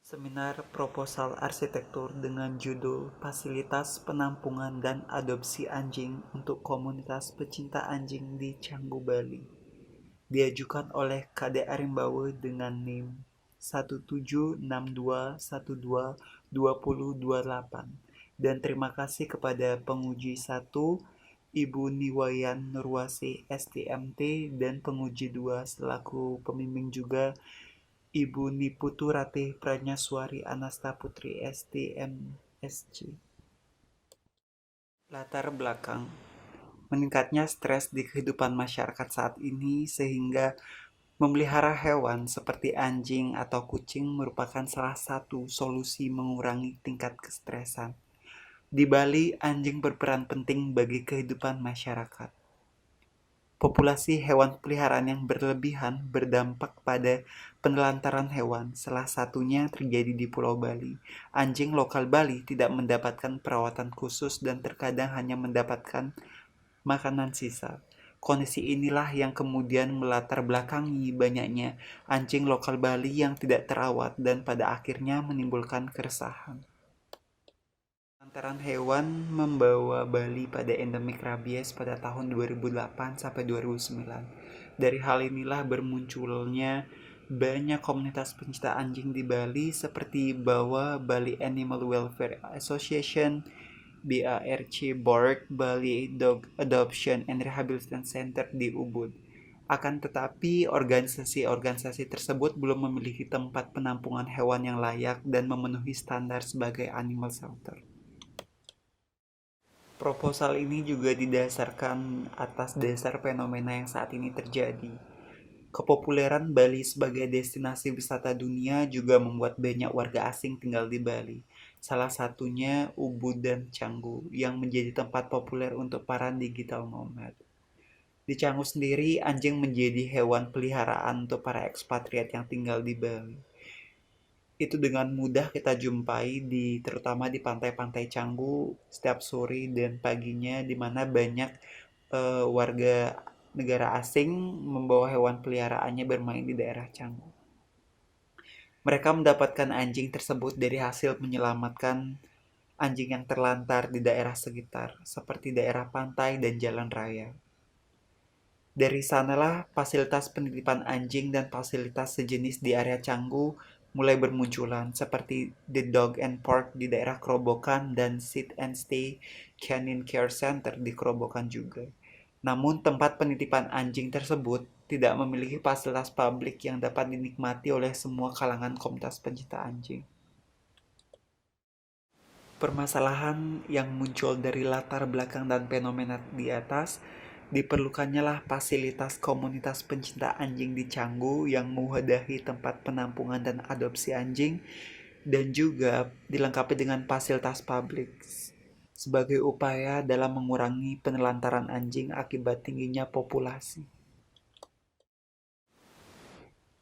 Seminar proposal arsitektur dengan judul Fasilitas Penampungan dan Adopsi Anjing untuk Komunitas Pecinta Anjing di Canggu, Bali. Diajukan oleh Kade Arimbawe dengan NIM 1762122028. Dan terima kasih kepada penguji 1 Ibu Niwayan Nurwasi STMT dan penguji 2 selaku pembimbing juga Ibu Niputu Ratih Pranyaswari Anasta Putri STMSC. Latar belakang: meningkatnya stres di kehidupan masyarakat saat ini sehingga memelihara hewan seperti anjing atau kucing merupakan salah satu solusi mengurangi tingkat kestresan. Di Bali, anjing berperan penting bagi kehidupan masyarakat. Populasi hewan peliharaan yang berlebihan berdampak pada penelantaran hewan, salah satunya terjadi di Pulau Bali. Anjing lokal Bali tidak mendapatkan perawatan khusus dan terkadang hanya mendapatkan makanan sisa. Kondisi inilah yang kemudian melatar belakangi banyaknya anjing lokal Bali yang tidak terawat dan pada akhirnya menimbulkan keresahan. Penelantaran hewan membawa Bali pada endemik rabies pada tahun 2008 sampai 2009. Dari hal inilah bermunculnya banyak komunitas pencinta anjing di Bali seperti Bali Animal Welfare Association, BARC, BORC, Bali Dog Adoption and Rehabilitation Center di Ubud. Akan tetapi, organisasi-organisasi tersebut belum memiliki tempat penampungan hewan yang layak dan memenuhi standar sebagai animal shelter. Proposal ini juga didasarkan atas dasar fenomena yang saat ini terjadi. Kepopuleran Bali sebagai destinasi wisata dunia juga membuat banyak warga asing tinggal di Bali. Salah satunya Ubud dan Canggu yang menjadi tempat populer untuk para digital nomad. Di Canggu sendiri, anjing menjadi hewan peliharaan untuk para ekspatriat yang tinggal di Bali. Itu dengan mudah kita jumpai terutama di pantai-pantai Canggu setiap sore dan paginya, di mana banyak warga negara asing membawa hewan peliharaannya bermain di daerah Canggu. Mereka mendapatkan anjing tersebut dari hasil menyelamatkan anjing yang terlantar di daerah sekitar, seperti daerah pantai dan jalan raya. Dari sanalah fasilitas penitipan anjing dan fasilitas sejenis di area Canggu mulai bermunculan, seperti The Dog and Park di daerah Kerobokan dan Sit and Stay Canine Care Center di Kerobokan juga. Namun tempat penitipan anjing tersebut tidak memiliki fasilitas publik yang dapat dinikmati oleh semua kalangan komunitas pencinta anjing. Permasalahan yang muncul dari latar belakang dan fenomena di atas, diperlukannya lah fasilitas komunitas pencinta anjing di Canggu yang mewadahi tempat penampungan dan adopsi anjing dan juga dilengkapi dengan fasilitas publik sebagai upaya dalam mengurangi penelantaran anjing akibat tingginya populasi.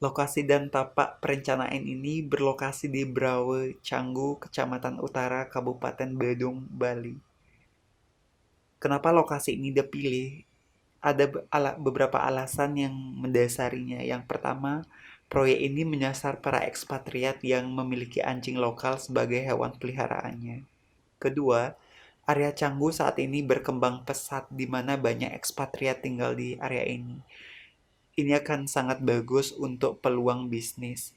Lokasi dan tapak perencanaan ini berlokasi di Brawe, Canggu, Kecamatan Utara, Kabupaten Badung, Bali. Kenapa lokasi ini dipilih? Ada beberapa alasan yang mendasarinya. Yang pertama, proyek ini menyasar para ekspatriat yang memiliki anjing lokal sebagai hewan peliharaannya. Kedua, area Canggu saat ini berkembang pesat di mana banyak ekspatriat tinggal di area ini. Ini akan sangat bagus untuk peluang bisnis.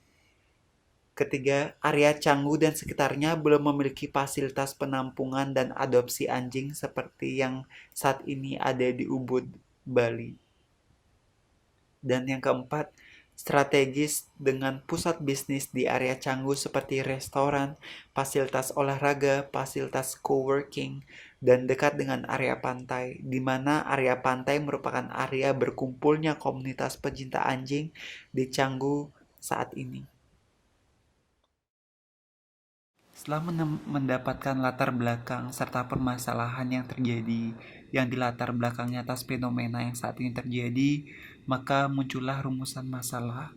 Ketiga, area Canggu dan sekitarnya belum memiliki fasilitas penampungan dan adopsi anjing seperti yang saat ini ada di Ubud, Bali. Dan yang keempat, strategis dengan pusat bisnis di area Canggu seperti restoran, fasilitas olahraga, fasilitas coworking, dan dekat dengan area pantai, di mana area pantai merupakan area berkumpulnya komunitas pecinta anjing di Canggu saat ini. Setelah mendapatkan latar belakang serta permasalahan yang terjadi yang dilatar belakangnya atas fenomena yang saat ini terjadi, maka muncullah rumusan masalah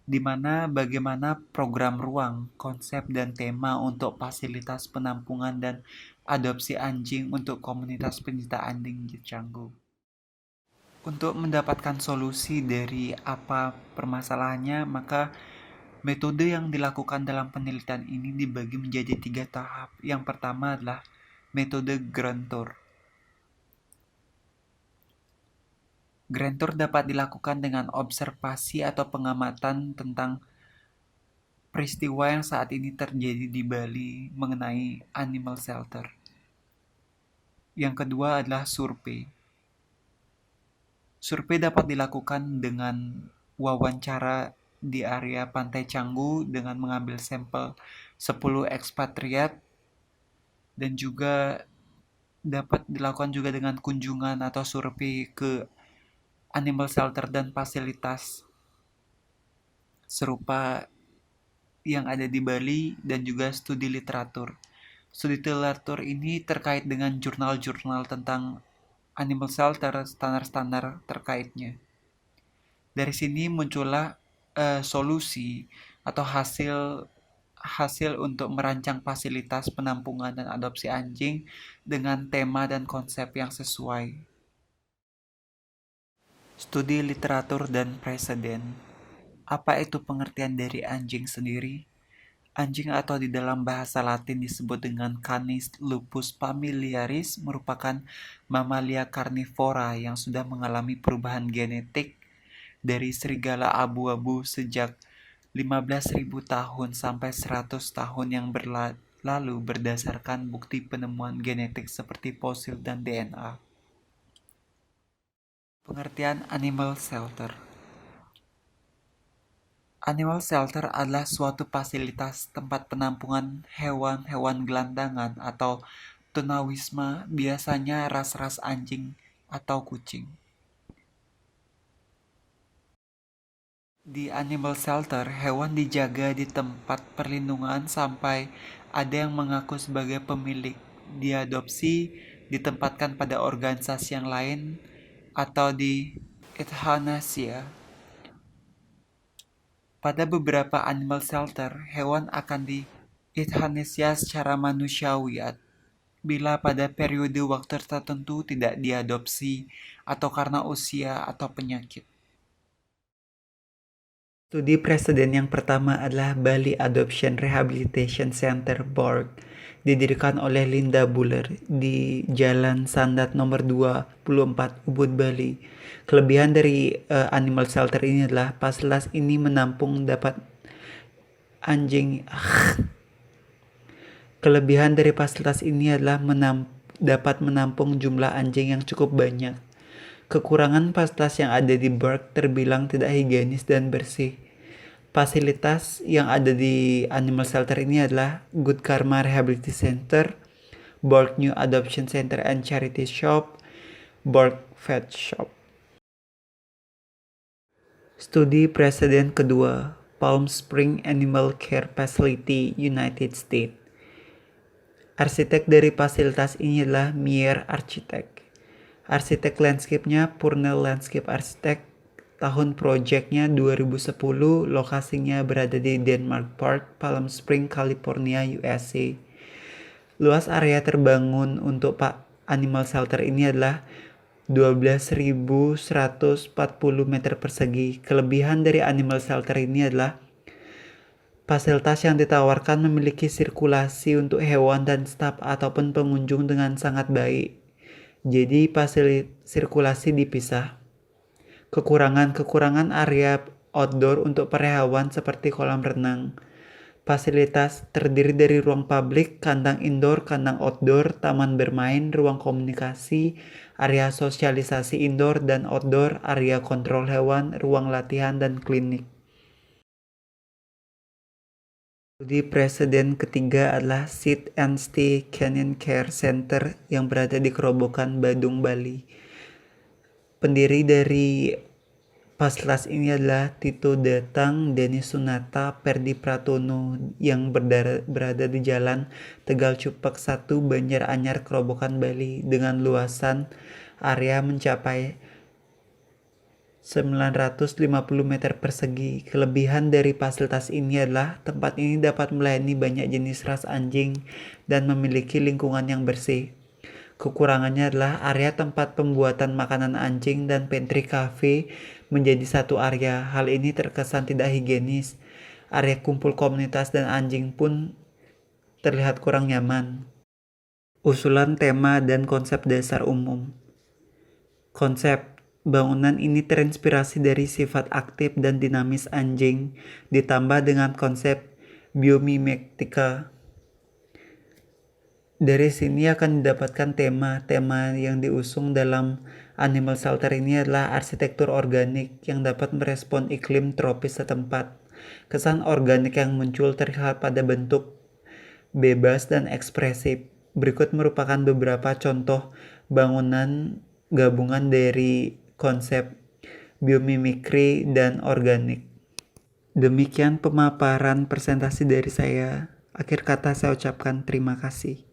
di mana bagaimana program ruang, konsep dan tema untuk fasilitas penampungan dan adopsi anjing untuk komunitas pencinta anjing di Canggu. Untuk mendapatkan solusi dari apa permasalahannya, maka Metode yang dilakukan dalam penelitian ini dibagi menjadi 3 tahap. Yang pertama adalah metode Grand Tour. Grand Tour dapat dilakukan dengan observasi atau pengamatan tentang peristiwa yang saat ini terjadi di Bali mengenai animal shelter. Yang kedua adalah survei. Survei dapat dilakukan dengan wawancara di area Pantai Canggu dengan mengambil sampel 10 ekspatriat dan juga dapat dilakukan juga dengan kunjungan atau survei ke animal shelter dan fasilitas serupa yang ada di Bali dan juga studi literatur. Studi literatur ini terkait dengan jurnal-jurnal tentang animal shelter, standar-standar terkaitnya. Dari sini muncullah solusi atau hasil untuk merancang fasilitas penampungan dan adopsi anjing dengan tema dan konsep yang sesuai. Studi literatur dan preseden. Apa itu pengertian dari anjing sendiri? Anjing atau di dalam bahasa Latin disebut dengan Canis lupus familiaris merupakan mamalia karnivora yang sudah mengalami perubahan genetik dari serigala abu-abu sejak 15.000 tahun sampai 100 tahun yang berlalu berdasarkan bukti penemuan genetik seperti fosil dan DNA. Pengertian animal shelter. Animal shelter adalah suatu fasilitas tempat penampungan hewan-hewan gelandangan atau tunawisma, biasanya ras-ras anjing atau kucing. Di animal shelter, hewan dijaga di tempat perlindungan sampai ada yang mengaku sebagai pemilik, diadopsi, ditempatkan pada organisasi yang lain, atau di euthanasia. Pada beberapa animal shelter, hewan akan di euthanasia secara manusiawi bila pada periode waktu tertentu tidak diadopsi atau karena usia atau penyakit. Studi preseden yang pertama adalah Bali Adoption Rehabilitation Center BARC, didirikan oleh Linda Buller di Jalan Sandat nomor 24 Ubud, Bali. Kelebihan dari animal shelter ini adalah fasilitas ini menampung Kelebihan dari fasilitas ini adalah dapat menampung jumlah anjing yang cukup banyak. Kekurangan fasilitas yang ada di BARC terbilang tidak higienis dan bersih. Fasilitas yang ada di animal shelter ini adalah Good Karma Rehabilitation Center, BARC New Adoption Center and Charity Shop, BARC Vet Shop. Studi preseden kedua, Palm Spring Animal Care Facility, United States. Arsitek dari fasilitas ini adalah Mier Architect. Arsitek landscape-nya Purnell Landscape Architect. Tahun proyeknya 2010, lokasinya berada di Denmark Park, Palm Spring, California, USA. Luas area terbangun untuk animal shelter ini adalah 12.140 meter persegi. Kelebihan dari animal shelter ini adalah fasilitas yang ditawarkan memiliki sirkulasi untuk hewan dan staf ataupun pengunjung dengan sangat baik. Jadi sirkulasi dipisah. Kekurangan area outdoor untuk para hewan seperti kolam renang. Fasilitas terdiri dari ruang publik, kandang indoor, kandang outdoor, taman bermain, ruang komunikasi, area sosialisasi indoor dan outdoor, area kontrol hewan, ruang latihan, dan klinik. Studi preseden ketiga adalah Sit and Stay Canine Care Center yang berada di Kerobokan, Badung, Bali. Pendiri dari fasilitas ini adalah Tito Datang, Denis Sunata, Perdi Pratono yang berada di Jalan Tegal Cupak 1, Banjaranyar, Kerobokan, Bali dengan luasan area mencapai 950 meter persegi. Kelebihan dari fasilitas ini adalah tempat ini dapat melayani banyak jenis ras anjing dan memiliki lingkungan yang bersih. Kekurangannya adalah area tempat pembuatan makanan anjing dan pantry cafe menjadi satu area. Hal ini terkesan tidak higienis. area kumpul komunitas dan anjing pun terlihat kurang nyaman. Usulan tema dan konsep dasar umum. Konsep bangunan ini terinspirasi dari sifat aktif dan dinamis anjing, ditambah dengan konsep biomimetika. Dari sini akan didapatkan tema-tema yang diusung dalam animal shelter ini adalah arsitektur organik yang dapat merespon iklim tropis setempat. Kesan organik yang muncul terlihat pada bentuk bebas dan ekspresif. Berikut merupakan beberapa contoh bangunan gabungan dari konsep biomimikri dan organik. Demikian pemaparan presentasi dari saya. Akhir kata saya ucapkan terima kasih.